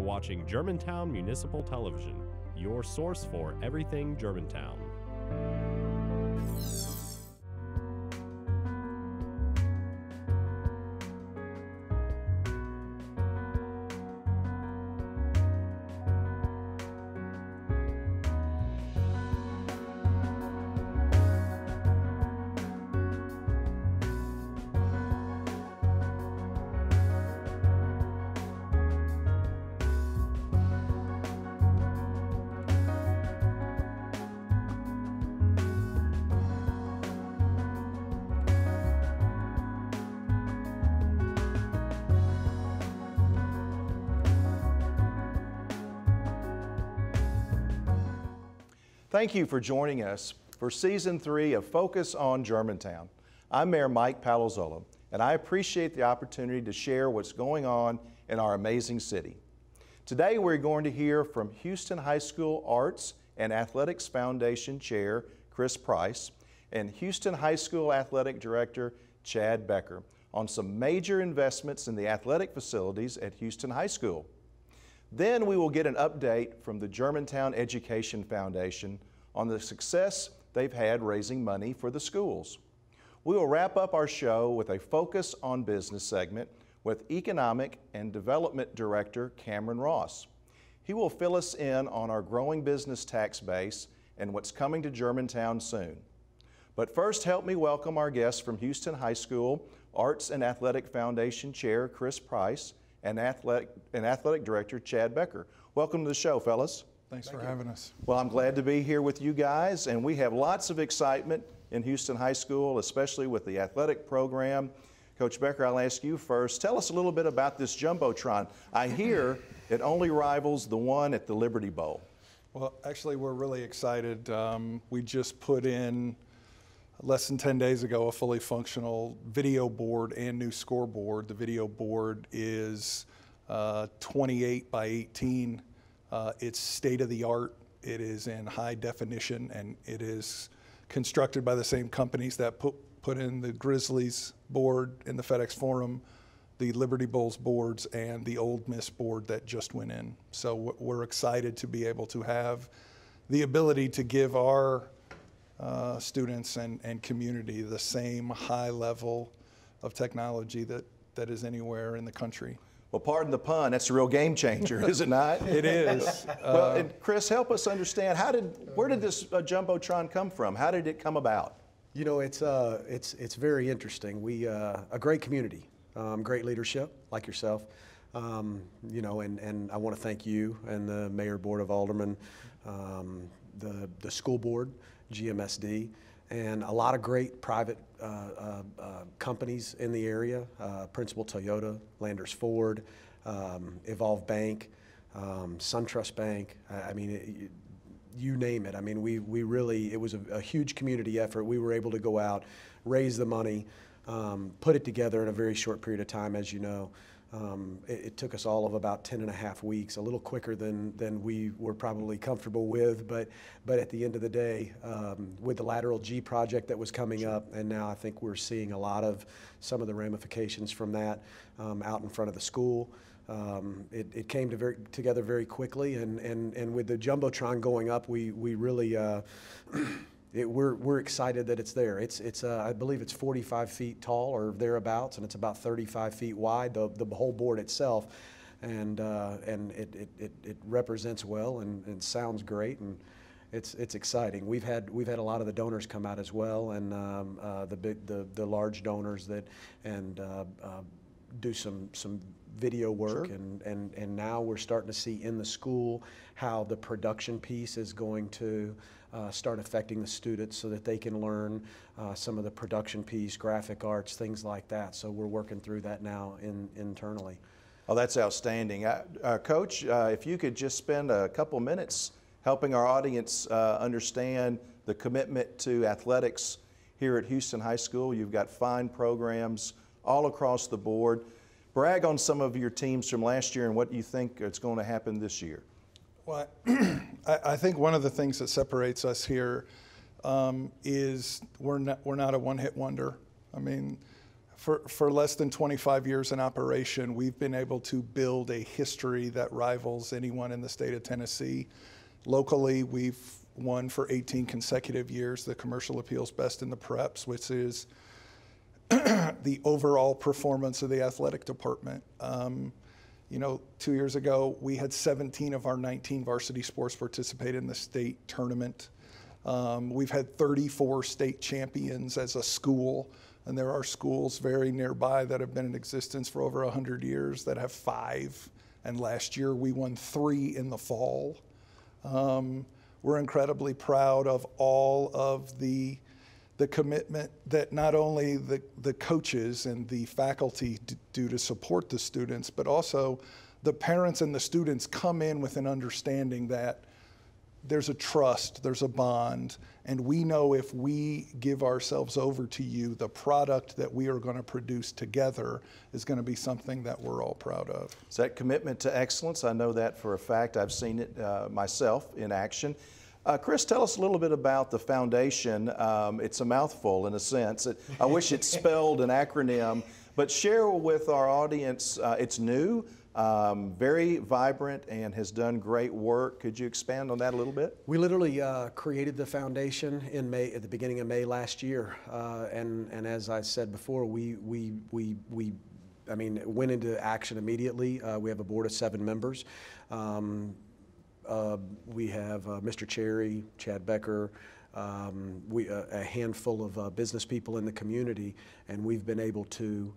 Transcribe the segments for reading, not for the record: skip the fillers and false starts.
watching Germantown Municipal Television, your source for everything Germantown. Thank you for joining us for Season 3 of Focus on Germantown. I'm Mayor Mike Palazzolo, and I appreciate the opportunity to share what's going on in our amazing city. Today we're going to hear from Houston High School Arts and Athletics Foundation Chair Chris Price and Houston High School Athletic Director Chad Becker on some major investments in the athletic facilities at Houston High School. Then we will get an update from the Germantown Education Foundation on the success they've had raising money for the schools. We will wrap up our show with a Focus on Business segment with Economic and Development Director Cameron Ross. He will fill us in on our growing business tax base and what's coming to Germantown soon. But first, help me welcome our guests from Houston High School Arts and Athletic Foundation Chair Chris Price and Athletic Director Chad Becker. Welcome to the show, fellas. Thanks for having us. Well, I'm glad to be here with you guys, and we have lots of excitement in Houston High School, especially with the athletic program. Coach Becker, I'll ask you first. Tell us a little bit about this Jumbotron. I hear it only rivals the one at the Liberty Bowl. Well, actually, we're really excited. We just put in, less than 10 days ago, a fully functional video board and new scoreboard. The video board is 28 by 18. It's state-of-the-art. It is in high definition, and it is constructed by the same companies that put in the Grizzlies board in the FedEx Forum, the Liberty Bowls boards, and the Ole Miss board that just went in. So we're excited to be able to have the ability to give our students and community the same high level of technology that is anywhere in the country. Well, pardon the pun, that's a real game changer, is it not? It is. Well, and Chris, help us understand, where did this Jumbotron come from? How did it come about? You know, it's very interesting. We a great community, great leadership like yourself. You know, and I want to thank you and the Mayor Board of Aldermen, the school board, GMSD, and a lot of great private companies in the area, Principal Toyota, Landers Ford, Evolve Bank, SunTrust Bank. I mean, you name it. I mean, we really, it was a huge community effort. We were able to go out, raise the money, put it together in a very short period of time, as you know. It took us all of about 10.5 weeks, a little quicker than we were probably comfortable with, but at the end of the day, with the Lateral G project that was coming up, and now I think we're seeing a lot of some of the ramifications from that out in front of the school. It came together very quickly, and with the Jumbotron going up, we really we're excited that it's there. It's I believe it's 45 feet tall or thereabouts, and it's about 35 feet wide, the whole board itself, and it represents well and sounds great, and it's exciting. We've had a lot of the donors come out as well, and the large donors that do some video work. Sure. And now we're starting to see in the school how the production piece is going to start affecting the students so that they can learn some of the production piece, graphic arts, things like that. So we're working through that now internally. Oh, that's outstanding. Coach, if you could just spend a couple minutes helping our audience understand the commitment to athletics here at Houston High School. You've got fine programs all across the board. Brag on some of your teams from last year and what you think is going to happen this year. Well, I think one of the things that separates us here is we're not a one-hit wonder. I mean, For less than 25 years in operation, we've been able to build a history that rivals anyone in the state of Tennessee. Locally, we've won for 18 consecutive years the Commercial Appeals Best in the Preps, which is the overall performance of the athletic department. 2 years ago, we had 17 of our 19 varsity sports participate in the state tournament. We've had 34 state champions as a school, and there are schools very nearby that have been in existence for over 100 years that have 5. And last year we won 3 in the fall. We're incredibly proud of all of the commitment that not only the coaches and the faculty do to support the students, but also the parents and the students come in with an understanding that there's a trust, there's a bond, and we know if we give ourselves over to you, the product that we are going to produce together is going to be something that we're all proud of. It's that commitment to excellence. I know that for a fact. I've seen it myself in action. Chris, tell us a little bit about the foundation. It's a mouthful in a sense. I wish it spelled an acronym, but share with our audience, it's new, very vibrant, and has done great work. Could you expand on that a little bit? We literally created the foundation in May, at the beginning of May last year, and as I said before, we went into action immediately. We have a board of 7 members. We have Mr. Cherry, Chad Becker, a handful of business people in the community, and we've been able to,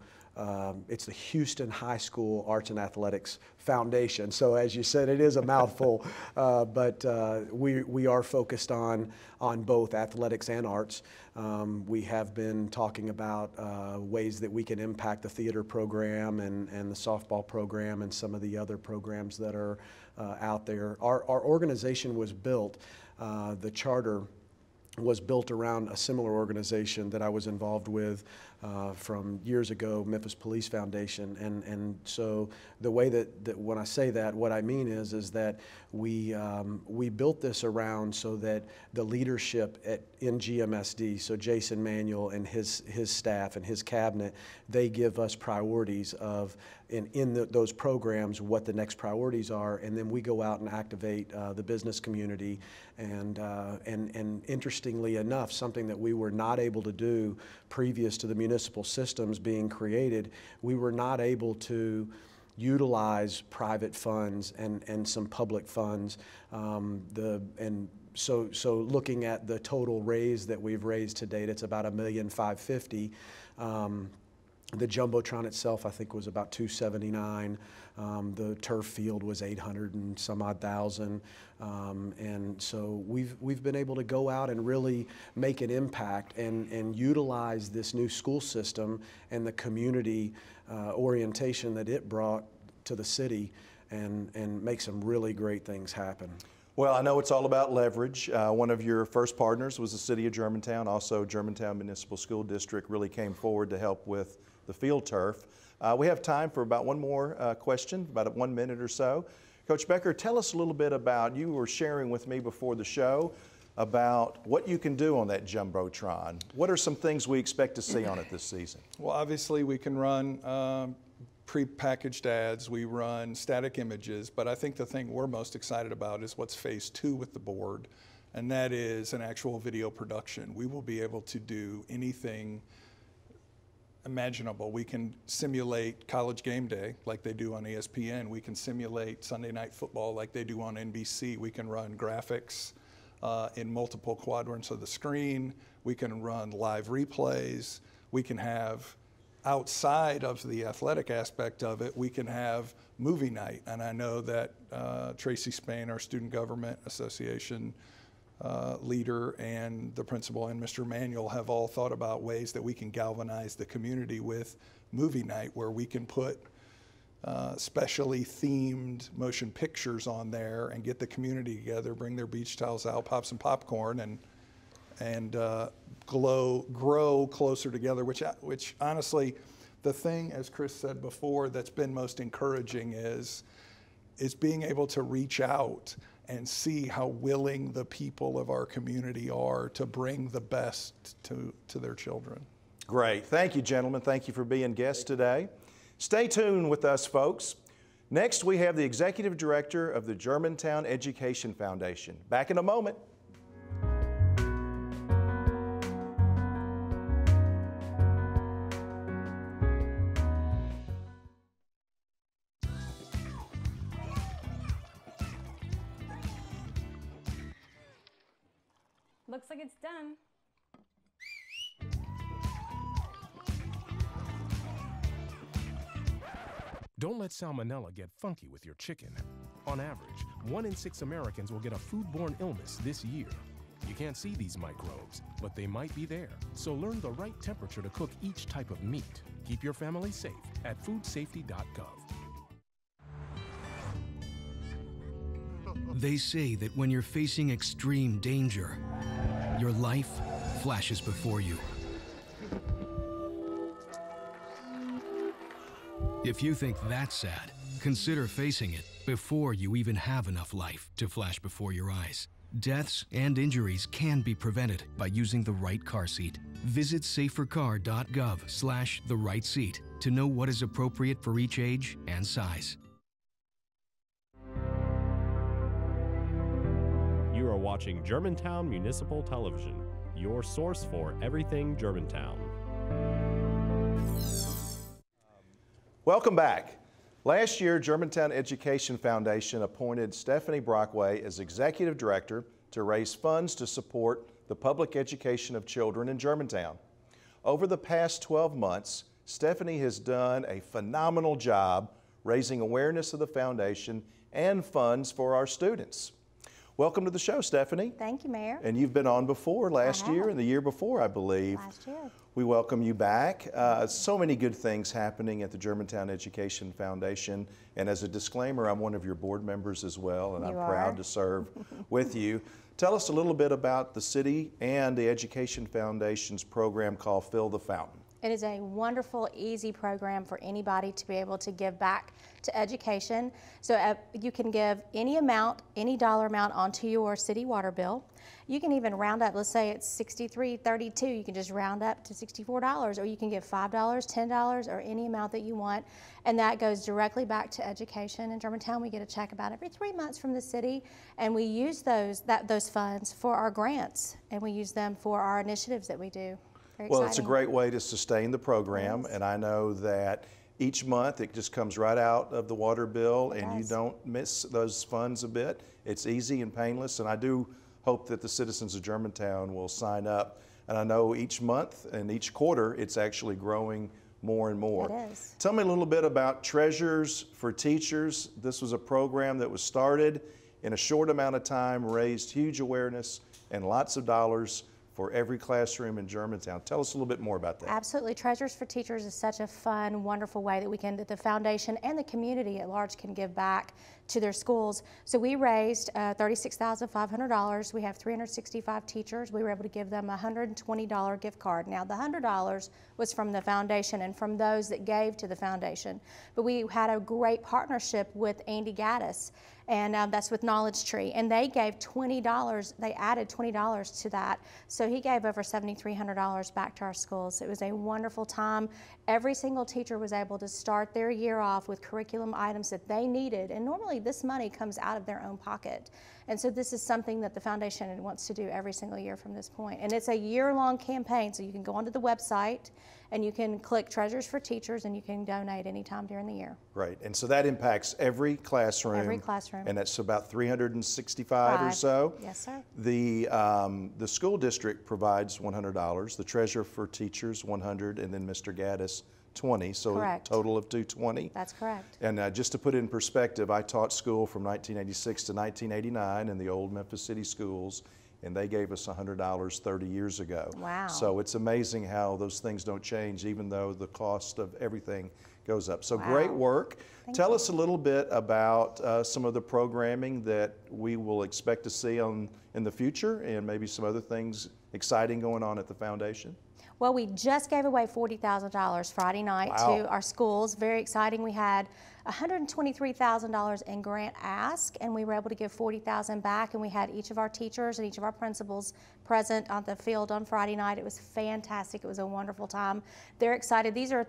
it's the Houston High School Arts and Athletics Foundation. So as you said, it is a mouthful, but we are focused on both athletics and arts. We have been talking about ways that we can impact the theater program and the softball program and some of the other programs that are out there. Our organization was built, the charter was built around a similar organization that I was involved with from years ago, Memphis Police Foundation. And so the way that when I say that, what I mean is that we built this around so that the leadership in GMSD, so Jason Manuel and his staff and his cabinet, they give us priorities of in those programs what the next priorities are, and then we go out and activate the business community. And interestingly enough, something that we were not able to do previous to the municipal systems being created, we were not able to utilize private funds and some public funds. So looking at the total raise that we've raised to date, it's about $1,550,000. The Jumbotron itself, I think, was about $279,000. The turf field was $800 and some odd thousand. And so we've been able to go out and really make an impact and utilize this new school system and the community orientation that it brought to the city and make some really great things happen. Well, I know it's all about leverage. One of your first partners was the city of Germantown. Also, Germantown Municipal School District really came forward to help with the field turf. We have time for about one more question, about 1 minute or so. Coach Becker, tell us a little bit about, you were sharing with me before the show about what you can do on that Jumbotron. What are some things we expect to see on it this season? Well, obviously we can run pre-packaged ads, we run static images, but I think the thing we're most excited about is what's phase 2 with the board, and that is an actual video production. We will be able to do anything imaginable. We can simulate college game day like they do on ESPN. We can simulate Sunday night football like they do on NBC. We can run graphics in multiple quadrants of the screen. We can run live replays. We can have, outside of the athletic aspect of it, we can have movie night. And I know that Tracy Spain, our Student Government Association leader, and the principal and Mr. Manuel have all thought about ways that we can galvanize the community with movie night, where we can put specially themed motion pictures on there and get the community together, bring their beach towels out, pop some popcorn, and grow closer together, which honestly, the thing, as Chris said before, that's been most encouraging is being able to reach out and see how willing the people of our community are to bring the best to their children. Great. Thank you, gentlemen. Thank you for being guests today. Stay tuned with us, folks. Next, we have the Executive Director of the Germantown Education Foundation. Back in a moment. Looks like it's done. Don't let salmonella get funky with your chicken. On average, 1 in 6 Americans will get a foodborne illness this year. You can't see these microbes, but they might be there. So learn the right temperature to cook each type of meat. Keep your family safe at foodsafety.gov. They say that when you're facing extreme danger, your life flashes before you. If you think that's sad, consider facing it before you even have enough life to flash before your eyes. Deaths and injuries can be prevented by using the right car seat. Visit safercar.gov/the-right-seat to know what is appropriate for each age and size. You are watching Germantown Municipal Television, your source for everything Germantown. Welcome back. Last year, Germantown Education Foundation appointed Stephanie Brockway as Executive Director to raise funds to support the public education of children in Germantown. Over the past 12 months, Stephanie has done a phenomenal job raising awareness of the foundation and funds for our students. Welcome to the show, Stephanie. Thank you, Mayor. And you've been on before last year and the year before, I believe. Last year. We welcome you back. So many good things happening at the Germantown Education Foundation. And as a disclaimer, I'm one of your board members as well, and I'm proud to serve with you. Tell us a little bit about the city and the Education Foundation's program called Fill the Fountain. It is a wonderful, easy program for anybody to be able to give back to education. So you can give any amount, any dollar amount onto your city water bill. You can even round up, let's say it's $63.32, you can just round up to $64, or you can give $5, $10, or any amount that you want, and that goes directly back to education. In Germantown, we get a check about every 3 months from the city, and we use those funds for our grants, and we use them for our initiatives that we do. Very well, exciting. It's a great way to sustain the program, Yes. and I know that each month it just comes right out of the water bill, and you don't miss those funds a bit. It's easy and painless, and I do hope that the citizens of Germantown will sign up. And I know each month and each quarter it's actually growing more and more. It is. Tell me a little bit about Treasures for Teachers. This was a program that was started in a short amount of time, raised huge awareness and lots of dollars for every classroom in Germantown. Tell us a little bit more about that. Absolutely. Treasures for Teachers is such a fun, wonderful way that the foundation and the community at large can give back to their schools. So we raised $36,500. We have 365 teachers. We were able to give them a $120 gift card. Now, the $100 was from the foundation and from those that gave to the foundation. But we had a great partnership with Andy Gaddis, and that's with Knowledge Tree, and they gave $20, they added $20 to that. So he gave over $7,300 back to our schools. It was a wonderful time. Every single teacher was able to start their year off with curriculum items that they needed, and normally this money comes out of their own pocket. And so this is something that the foundation wants to do every single year from this point. And it's a year-long campaign, so you can go onto the website and you can click Treasures for Teachers and you can donate anytime during the year. Right, and so that impacts every classroom. Every classroom. And that's about 365 or so. Yes, sir. The school district provides $100, the Treasure for Teachers $100, and then Mr. Gaddis $20, so Correct. a total of $220. That's correct. And just to put it in perspective, I taught school from 1986 to 1989 in the old Memphis City schools, and they gave us $100 30 years ago. Wow. So it's amazing how those things don't change, even though the cost of everything goes up. So Wow. great work. Thank Tell you. us a little bit about some of the programming that we will expect to see in the future, and maybe some other things exciting going on at the foundation. Well, we just gave away $40,000 Friday night Wow. to our schools. Very exciting. We had $123,000 in grant ask, and we were able to give $40,000 back, and we had each of our teachers and each of our principals present on the field on Friday night. It was fantastic. It was a wonderful time. They're excited. These are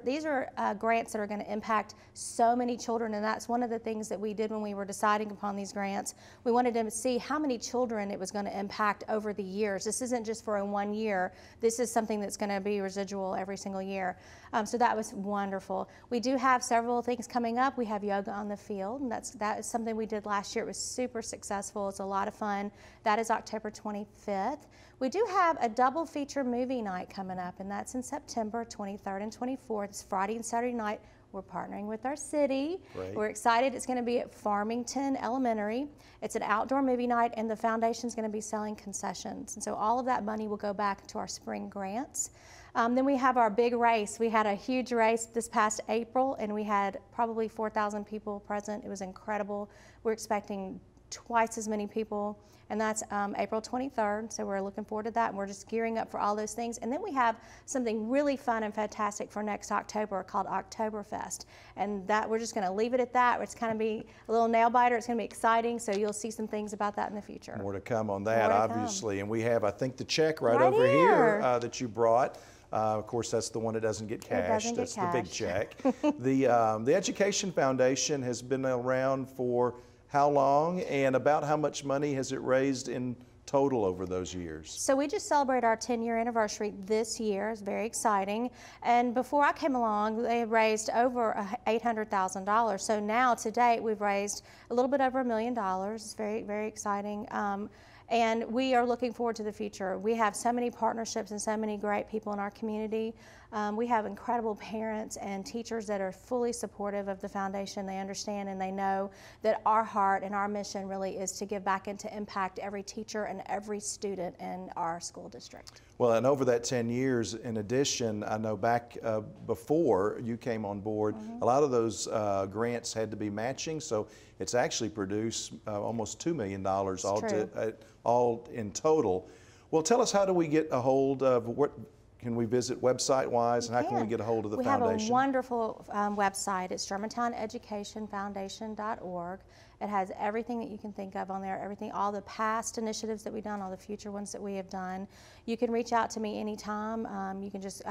grants that are going to impact so many children, and that's one of the things that we did when we were deciding upon these grants. We wanted to see how many children it was going to impact over the years. This isn't just for a 1 year. This is something that's going to be residual every single year. So that was wonderful. We do have several things coming up. We have yoga on the field, and that is something we did last year. It was super successful. It's a lot of fun. That is October 25th. We do have a double feature movie night coming up, and that's in September 23rd and 24th. It's Friday and Saturday night. We're partnering with our city. Great. We're excited. It's going to be at Farmington Elementary. It's an outdoor movie night, and the foundation's going to be selling concessions. And so all of that money will go back to our spring grants. Then we have our big race. We had a huge race this past April, and we had probably 4,000 people present. It was incredible. We're expecting twice as many people, and that's April 23rd, so we're looking forward to that, and we're just gearing up for all those things. And then we have something really fun and fantastic for next October called Oktoberfest, and that we're just going to leave it at that. It's kind of be a little nail biter. It's going to be exciting, so you'll see some things about that in the future. More to come on that, More to obviously. And we have, I think, the check right Right over here. here that you brought. Of course, that's the one that doesn't get cashed. doesn't get That's the big cashed. check. The Education Foundation has been around for how long, and about how much money has it raised in total over those years? So we just celebrated our 10-year anniversary this year. It's very exciting. And before I came along, they had raised over $800,000. So now, to date, we've raised a little bit over $1 million. It's very, very exciting. And we are looking forward to the future. We have so many partnerships and so many great people in our community. We have incredible parents and teachers that are fully supportive of the foundation. They understand and they know that our heart and our mission really is to give back and to impact every teacher and every student in our school district. Well, and over that 10 years, in addition, I know back before you came on board, a lot of those grants had to be matching, so it's actually produced almost $2 million all in total. Well, tell us, how do we get a hold of, what can we visit website-wise, and how can we get a hold of the foundation? We have a wonderful website. It's GermantownEducationFoundation.org. It has everything that you can think of on there, everything, all the past initiatives that we've done, all the future ones that we have done. You can reach out to me anytime. You can just,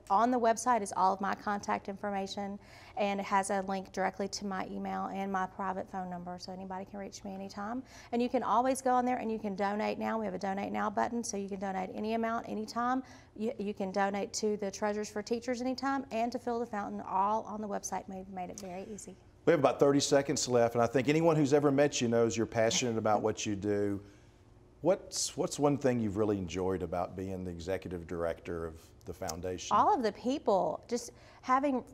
on the website is all of my contact information, and it has a link directly to my email and my private phone number, so anybody can reach me anytime. And you can always go on there and you can donate now. We have a Donate Now button, so you can donate any amount, anytime. You can donate to the Treasures for Teachers anytime, and to Fill the Fountain, all on the website. Made it very easy. We have about 30 seconds left, and I think anyone who's ever met you knows you're passionate about what you do. What's one thing you've really enjoyed about being the executive director of the foundation? All of the people, just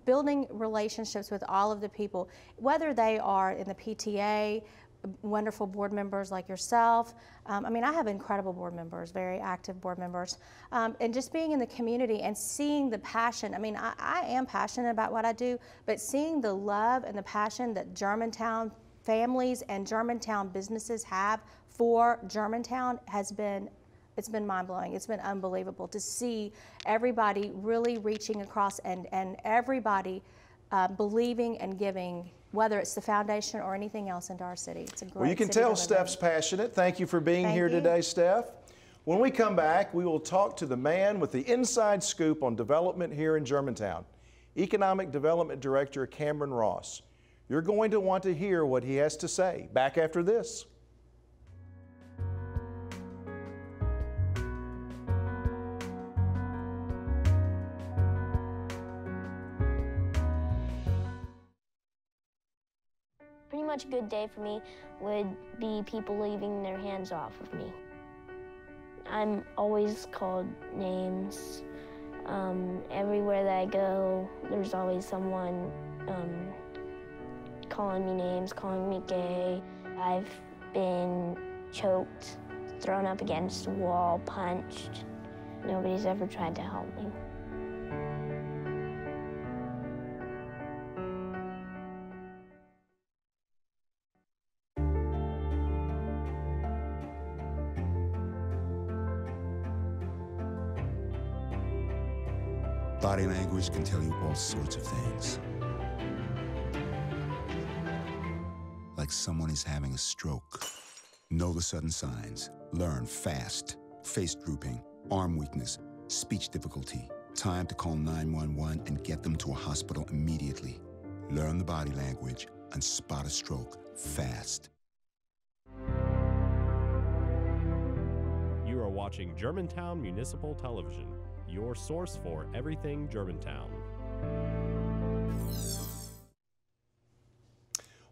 building relationships with all of the people, whether they are in the PTA, wonderful board members like yourself. I mean, I have incredible board members, very active board members, and just being in the community and seeing the passion. I mean, I am passionate about what I do, but seeing the love and the passion that Germantown families and Germantown businesses have for Germantown it's been mind-blowing. It's been unbelievable to see everybody really reaching across and everybody believing and giving, whether it's the foundation or anything else, into our city. It's a great Well, you can city tell to live Steph's in. passionate. Thank you for being Thank here you. today, Steph. When we come back, we will talk to the man with the inside scoop on development here in Germantown, Economic Development Director Cameron Ross. You're going to want to hear what he has to say. Back after this. Pretty much a good day for me would be people leaving their hands off of me. I'm always called names. Everywhere that I go, there's always someone calling me names, calling me gay. I've been choked, thrown up against a wall, punched. Nobody's ever tried to help me. Body language can tell you all sorts of things. like someone is having a stroke. Know the sudden signs. Learn fast. Face drooping, arm weakness, speech difficulty. Time to call 911 and get them to a hospital immediately. Learn the body language and spot a stroke fast. You are watching Germantown Municipal Television, your source for everything Germantown.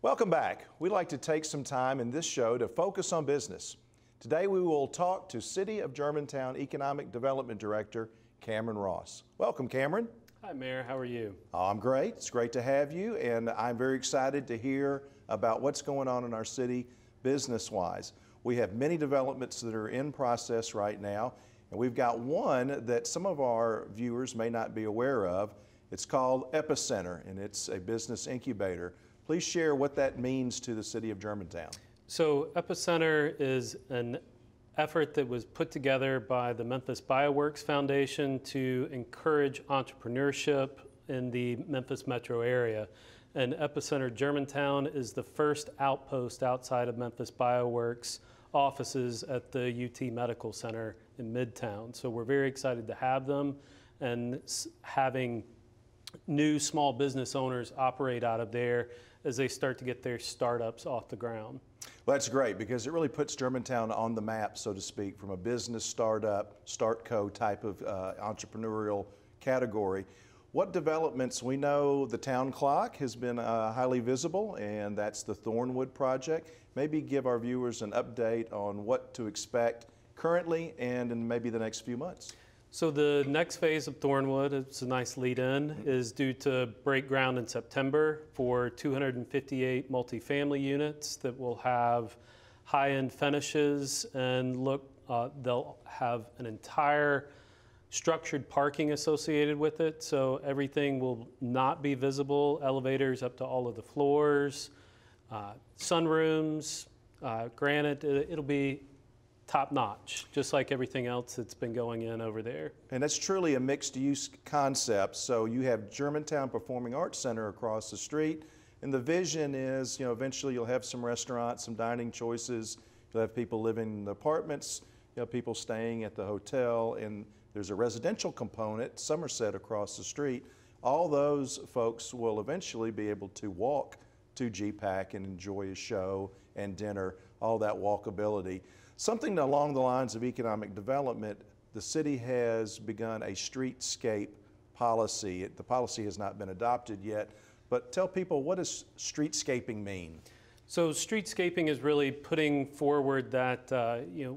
Welcome back. We'd like to take some time in this show to focus on business. Today we will talk to City of Germantown Economic Development Director Cameron Ross. Welcome, Cameron. Hi, Mayor. How are you? I'm great. It's great to have you, and I'm very excited to hear about what's going on in our city business-wise. We have many developments that are in process right now, and we've got one that some of our viewers may not be aware of. It's called Epicenter, and it's a business incubator. Please share what that means to the City of Germantown. So Epicenter is an effort that was put together by the Memphis Bioworks Foundation to encourage entrepreneurship in the Memphis metro area. And Epicenter Germantown is the first outpost outside of Memphis Bioworks offices at the UT Medical Center in Midtown. So we're very excited to have them, and having new small business owners operate out of there as they start to get their startups off the ground. Well, that's great because it really puts Germantown on the map, so to speak, from a business startup, StartCo type of entrepreneurial category. What developments? We know the town clock has been highly visible, and that's the Thornwood project. Maybe give our viewers an update on what to expect currently and in maybe the next few months. So the next phase of Thornwood, it's a nice lead-in, is due to break ground in September for 258 multifamily units that will have high-end finishes and they'll have an entire structured parking associated with it. So everything will not be visible, elevators up to all of the floors, sunrooms, granted, it'll be top-notch, just like everything else that's been going in over there. And that's truly a mixed-use concept. So you have Germantown Performing Arts Center across the street, and the vision is, eventually you'll have some restaurants, some dining choices. You'll have people living in the apartments, people staying at the hotel, and there's a residential component, Somerset across the street. All those folks will eventually be able to walk to GPAC and enjoy a show and dinner, all that walkability. Something along the lines of economic development, the city has begun a streetscape policy. The policy has not been adopted yet, but tell people, what does streetscaping mean? So streetscaping is really putting forward that,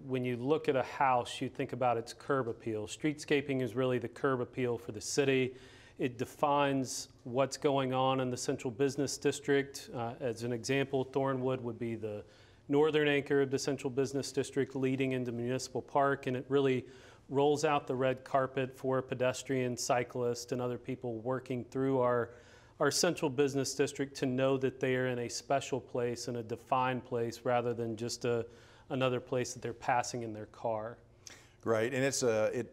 when you look at a house, you think about its curb appeal. Streetscaping is really the curb appeal for the city. It defines what's going on in the central business district. As an example, Thornwood would be the northern anchor of the central business district leading into Municipal Park, and it really rolls out the red carpet for pedestrians, cyclists, and other people working through our central business district to know that they are in a special place and a defined place rather than just another place that they're passing in their car. Great, and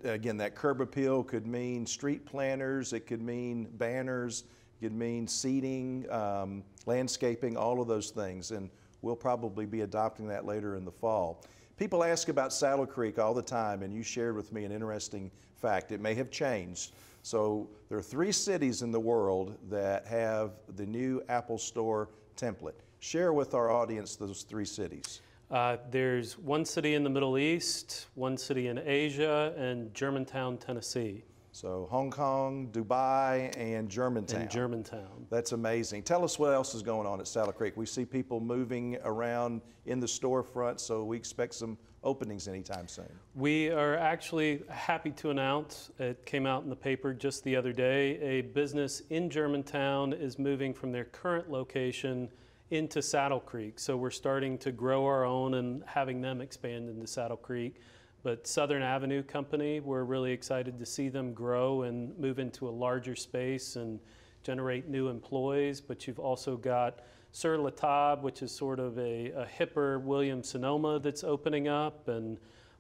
again, that curb appeal could mean street planters, it could mean banners, it could mean seating, landscaping, all of those things. And we'll probably be adopting that later in the fall. People ask about Saddle Creek all the time, and you shared with me an interesting fact. It may have changed. So there are 3 cities in the world that have the new Apple Store template. Share with our audience those 3 cities. There's one city in the Middle East, one city in Asia, and Germantown, Tennessee. So Hong Kong, Dubai, and Germantown. And Germantown. That's amazing. Tell us what else is going on at Saddle Creek. We see people moving around in the storefront, so we expect some openings anytime soon. We are actually happy to announce, it came out in the paper just the other day, a business in Germantown is moving from their current location into Saddle Creek. So we're starting to grow our own and having them expand into Saddle Creek. But Southern Avenue Company, we're really excited to see them grow and move into a larger space and generate new employees. But you've also got Sur La Table, which is sort of a hipper Williams-Sonoma that's opening up, and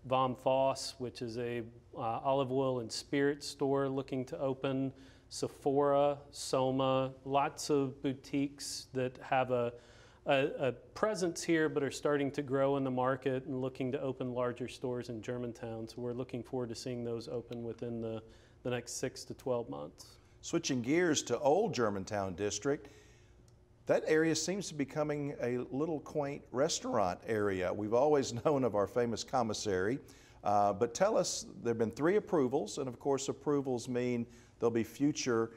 Vom Foss, which is a olive oil and spirit store looking to open, Sephora, Soma, lots of boutiques that have a a presence here, but are starting to grow in the market and looking to open larger stores in Germantown. So we're looking forward to seeing those open within the next 6 to 12 months. Switching gears to Old Germantown District, that area seems to be becoming a little quaint restaurant area. We've always known of our famous commissary, but tell us, there have been 3 approvals, and of course approvals mean there'll be future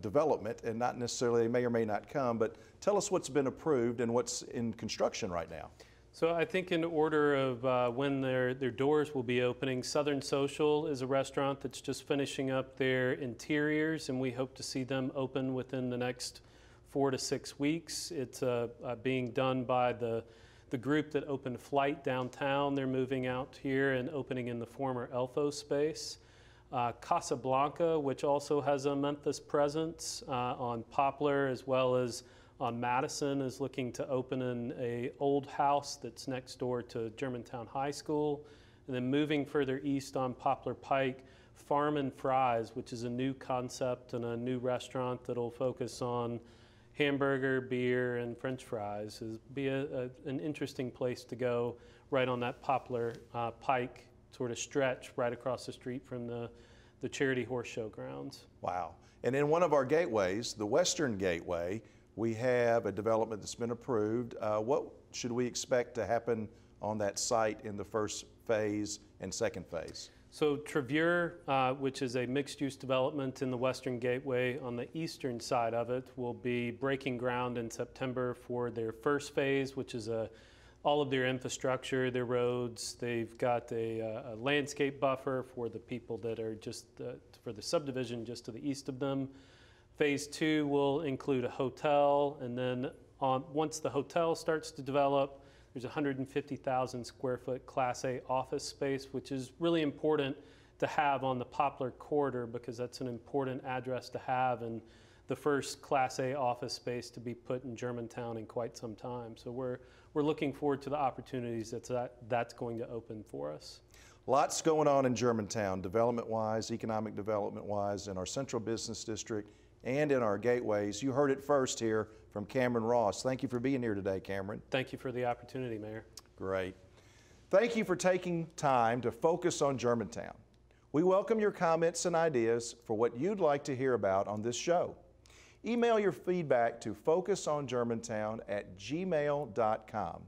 development, and not necessarily, they may or may not come, but tell us what's been approved and what's in construction right now. So I think in order of when their doors will be opening, Southern Social is a restaurant that's just finishing up their interiors, and we hope to see them open within the next 4 to 6 weeks. It's being done by the group that opened Flight downtown. They're moving out here and opening in the former Elfo space. Casablanca, which also has a Memphis presence on Poplar as well as on Madison, is looking to open in a old house that's next door to Germantown High School. And then moving further east on Poplar Pike, Farm and Fries, which is a new concept and a new restaurant that'll focus on hamburger, beer, and French fries. Is be an interesting place to go right on that Poplar Pike sort of stretch right across the street from the Charity Horse Show grounds. Wow. And in one of our gateways, the Western Gateway, we have a development that's been approved. What should we expect to happen on that site in the first phase and second phase? So Trevure, which is a mixed-use development in the Western Gateway on the eastern side of it, will be breaking ground in September for their first phase, which is all of their infrastructure, their roads. They've got a landscape buffer for the people that are just for the subdivision just to the east of them. Phase 2 will include a hotel, and then once the hotel starts to develop, there's 150,000 square foot Class A office space, which is really important to have on the Poplar corridor because that's an important address to have and the first Class A office space to be put in Germantown in quite some time. So we're looking forward to the opportunities that's going to open for us. Lots going on in Germantown, development-wise, economic development-wise, in our central business district and in our gateways. You heard it first here from Cameron Ross. Thank you for being here today, Cameron. Thank you for the opportunity, Mayor. Great. Thank you for taking time to focus on Germantown. We welcome your comments and ideas for what you'd like to hear about on this show. Email your feedback to focusongermantown@gmail.com.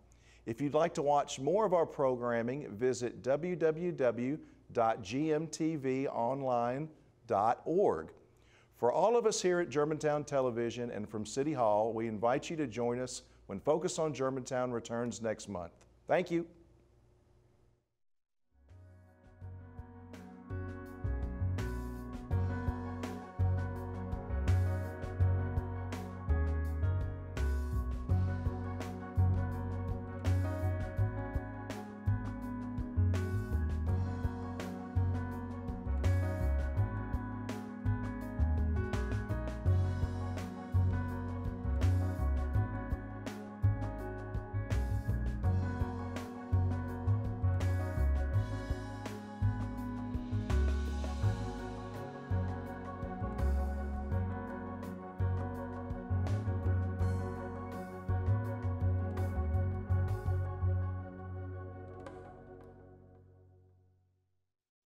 If you'd like to watch more of our programming, visit www.gmtvonline.org. For all of us here at Germantown Television and from City Hall, we invite you to join us when Focus on Germantown returns next month. Thank you.